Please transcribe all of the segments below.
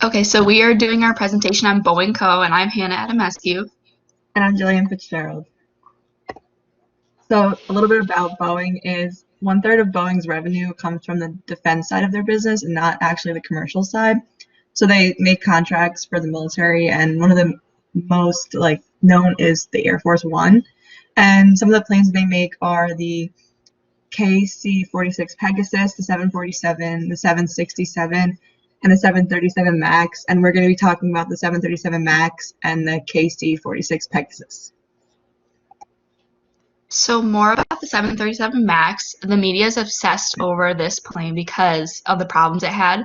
Okay, so we are doing our presentation on Boeing Co., and I'm Hannah Adamescu. And I'm Jillian Fitzgerald. So a little bit about Boeing is 1/3 of Boeing's revenue comes from the defense side of their business and not actually the commercial side. So they make contracts for the military, and one of the most known is the Air Force One. And some of the planes they make are the KC-46 Pegasus, the 747, the 767, and the 737 MAX. And we're going to be talking about the 737 MAX and the KC-46 Pegasus. So more about the 737 MAX. The media is obsessed over this plane because of the problems it had.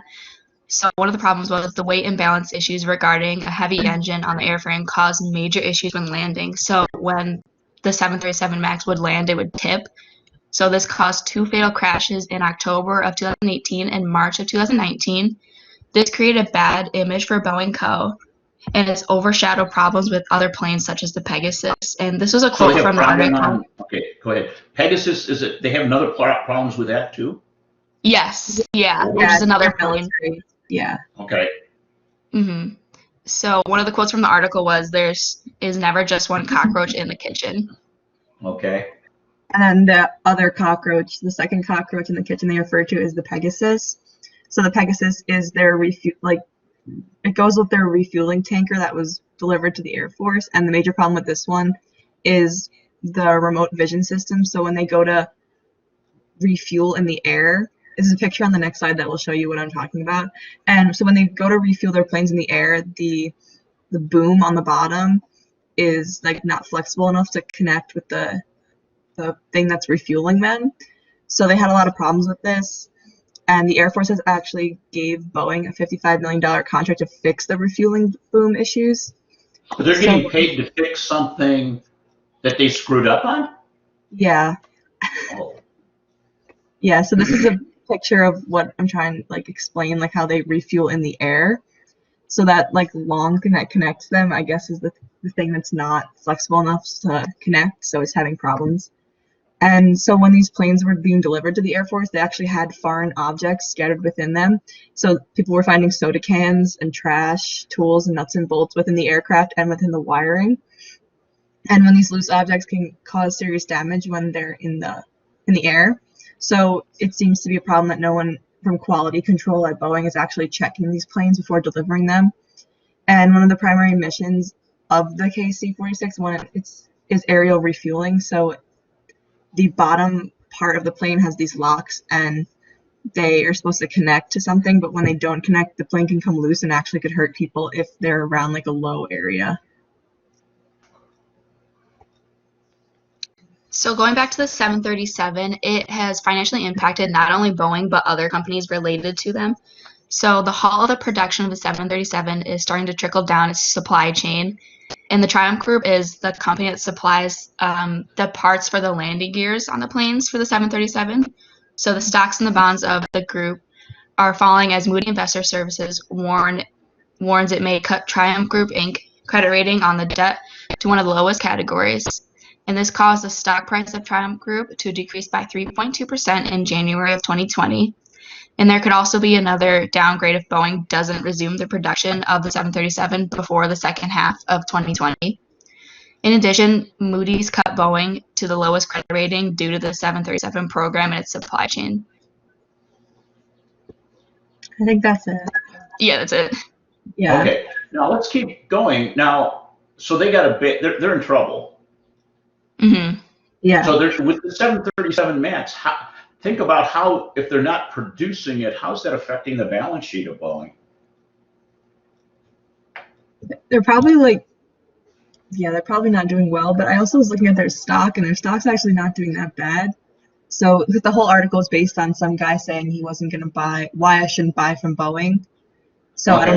So one of the problems was the weight imbalance issues regarding a heavy engine on the airframe caused major issues when landing. So when the 737 MAX would land, it would tip. So this caused 2 fatal crashes in October of 2018 and March of 2019. This created a bad image for Boeing Co., and it's overshadowed problems with other planes such as the Pegasus. And this was a quote from the article. Okay, go ahead. Pegasus, is it? They have another problems with that too? Yes, yeah, which is another plane. Yeah. Okay. So one of the quotes from the article was, "There is never just one cockroach in the kitchen." Okay. And then the other cockroach, the second cockroach in the kitchen they refer to is the Pegasus. So the Pegasus is their it goes with their refueling tanker that was delivered to the Air Force. And the major problem with this one is the remote vision system. So when they go to refuel in the air, this is a picture on the next slide that will show you what I'm talking about. And so when they go to refuel their planes in the air, the boom on the bottom is not flexible enough to connect with the thing that's refueling them. So they had a lot of problems with this. And the Air Force has actually gave Boeing a $55 million contract to fix the refueling boom issues. But they're getting paid to fix something that they screwed up on? Yeah. Oh. Yeah, so this is a picture of what I'm trying to explain, how they refuel in the air. So that long thing that connects them, I guess, is the thing that's not flexible enough to connect, so it's having problems. And so when these planes were being delivered to the Air Force, they actually had foreign objects scattered within them. So people were finding soda cans and trash, tools and nuts and bolts within the aircraft and within the wiring. And when these loose objects can cause serious damage when they're in the air. So it seems to be a problem that no one from quality control at Boeing is actually checking these planes before delivering them. And one of the primary missions of the KC-46 is aerial refueling. So the bottom part of the plane has these locks, and they are supposed to connect to something, but when they don't connect, the plane can come loose and actually could hurt people if they're around a low area. So going back to the 737, it has financially impacted not only Boeing, but other companies related to them. So the halt of the production of the 737 is starting to trickle down its supply chain. And the Triumph Group is the company that supplies the parts for the landing gears on the planes for the 737. So the stocks and the bonds of the group are falling as Moody Investor Services warns it may cut Triumph Group Inc. credit rating on the debt to one of the lowest categories. And this caused the stock price of Triumph Group to decrease by 3.2% in January of 2020. And there could also be another downgrade if Boeing doesn't resume the production of the 737 before the second half of 2020. In addition, Moody's cut Boeing to the lowest credit rating due to the 737 program and its supply chain. I think that's it. Yeah, that's it. Yeah. Okay. Now let's keep going. Now, so they got they're in trouble. Mm-hmm. Yeah. So with the 737 MAX, think about how, if they're not producing it, how's that affecting the balance sheet of Boeing? They're probably they're probably not doing well, but I also was looking at their stock, and their stock's actually not doing that bad. So the whole article is based on some guy saying he wasn't going to buy, why I shouldn't buy from Boeing. So Okay.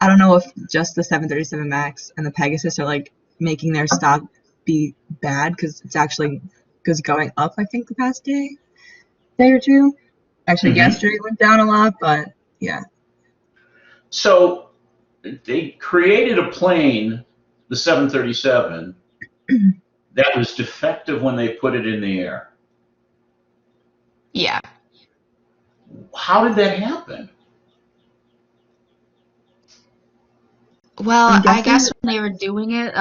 I don't know if just the 737 MAX and the Pegasus are making their stock be bad, because it's actually going up, I think, the past day or two. Actually, yesterday went down a lot, but yeah. So they created a plane, the 737, that was defective when they put it in the air. Yeah. How did that happen? Well, I'm I guessing. guess when they were doing it,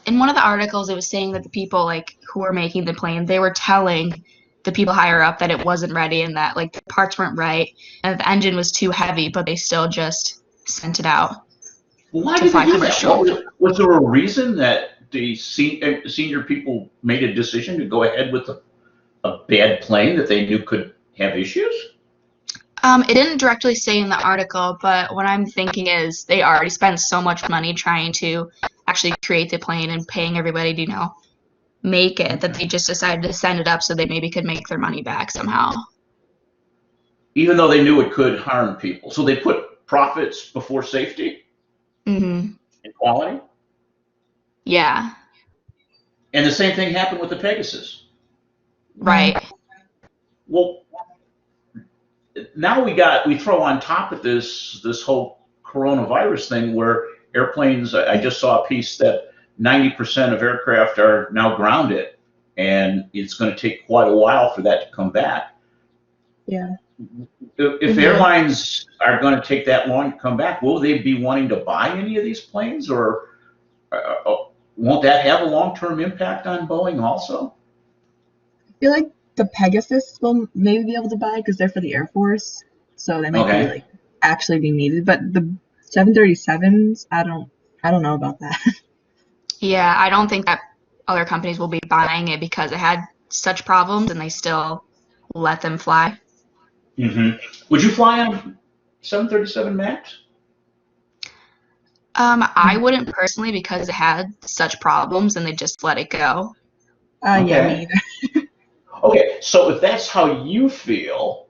in one of the articles, it was saying that the people like who were making the plane, they were telling the people higher up that it wasn't ready and that like the parts weren't right and that the engine was too heavy, but they still just sent it out Why to did they fly do that? commercial. Was there a reason that the senior people made a decision to go ahead with a bad plane that they knew could have issues? It didn't directly say in the article, but what I'm thinking is they already spent so much money trying to actually create the plane and paying everybody to, make it that they just decided to send it up so they maybe could make their money back somehow. Even though they knew it could harm people. So they put profits before safety Hmm. and quality? Yeah, And the same thing happened with the Pegasus. right. Well, now we throw on top of this whole coronavirus thing where airplanes, I just saw a piece that 90% of aircraft are now grounded, and it's going to take quite a while for that to come back. Yeah. If airlines are going to take that long to come back, will they be wanting to buy any of these planes, or won't that have a long-term impact on Boeing also? I feel like the Pegasus will maybe be able to buy because they're for the Air Force, so they might be Okay. like actually be needed. But the 737s, I don't know about that. Yeah, I don't think that other companies will be buying it because it had such problems and they still let them fly. Hmm. Would you fly on 737 Max? I wouldn't personally because it had such problems and they just let it go. Yeah, me Okay. either. Okay, so if that's how you feel,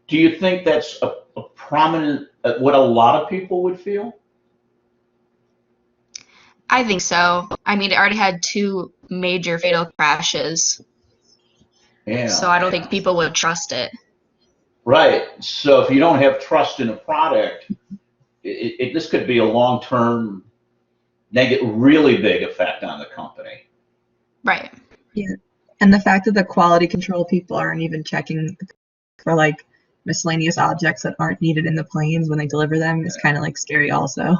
do you think that's a prominent, what a lot of people would feel? I think so. I mean, it already had two major fatal crashes, so Yeah, I don't think people would trust it. right. So if you don't have trust in a product, this could be a long-term negative, really big effect on the company. Right. Yeah. And the fact that the quality control people aren't even checking for like miscellaneous objects that aren't needed in the planes when they deliver them is kind of like scary also.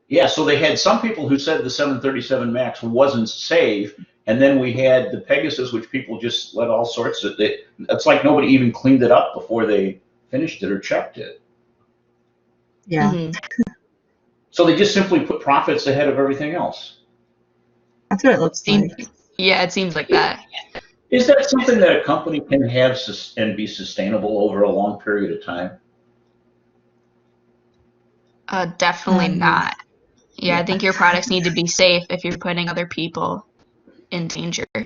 Yeah, so they had some people who said the 737 Max wasn't safe, and then we had the Pegasus, which people just let all sorts of it. It's like nobody even cleaned it up before they finished it or checked it. Yeah. Hmm. So they just simply put profits ahead of everything else. That's what it looks like. Yeah, it seems like that. Is that something that a company can have and be sustainable over a long period of time? Definitely Yeah. not. Yeah, I Yeah. think your products need to be safe if you're putting other people in danger. Do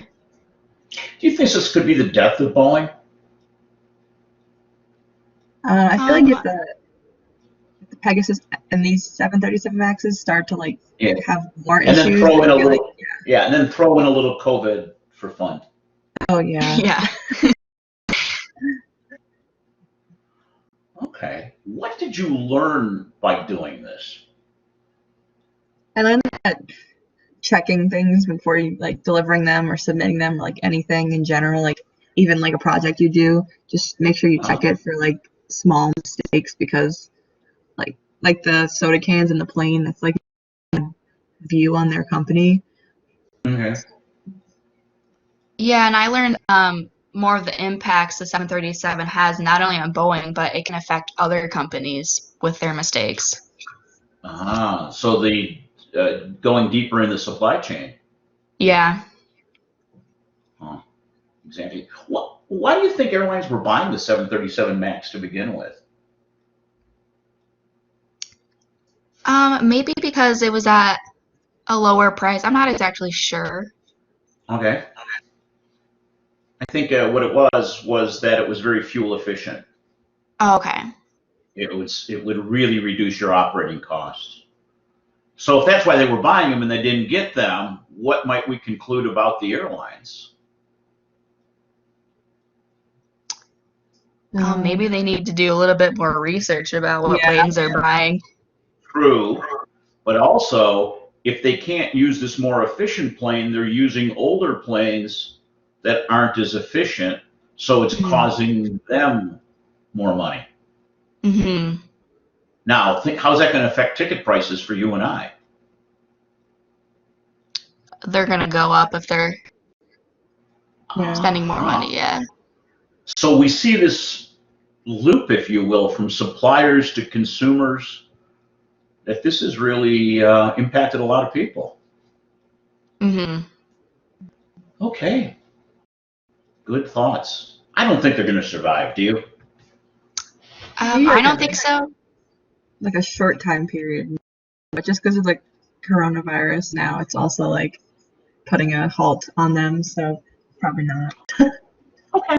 you think this could be the death of Boeing? I feel like if Um, the Pegasus and these 737 Maxes start to like Yeah, have more and then issues, throw I in a feel like, little, yeah, and then throw in a little COVID for fun. oh yeah. yeah. Okay. What did you learn by doing this? I learned that checking things before you like delivering them or submitting them, like anything in general, like even like a project you do, just make sure you check Uh, it for like small mistakes because like the soda cans in the plane, that's like a view on their company. okay. Yeah, and I learned more of the impacts the 737 has not only on Boeing, but it can affect other companies with their mistakes. So the going deeper in the supply chain. Yeah. Oh, exactly. Why do you think airlines were buying the 737 Max to begin with? Maybe because it was at a lower price. I'm not exactly sure. Okay. I think what it was that it was very fuel efficient. Oh, okay. It would really reduce your operating costs. So if that's why they were buying them and they didn't get them, what might we conclude about the airlines? Maybe they need to do a little bit more research about what Yeah. planes they're buying. True, but also if they can't use this more efficient plane, they're using older planes that aren't as efficient, so it's Hmm. causing them more money. Hmm. Now, how's that going to affect ticket prices for you and I? They're gonna go up if they're Yeah. spending more money. Yeah. So we see this loop, if you will, from suppliers to consumers, that this has really impacted a lot of people. Mhm. Okay. Good thoughts. I don't think they're going to survive, do you? I don't think so. Like a short time period, but just because of like coronavirus now, it's also like putting a halt on them. So probably not. Okay.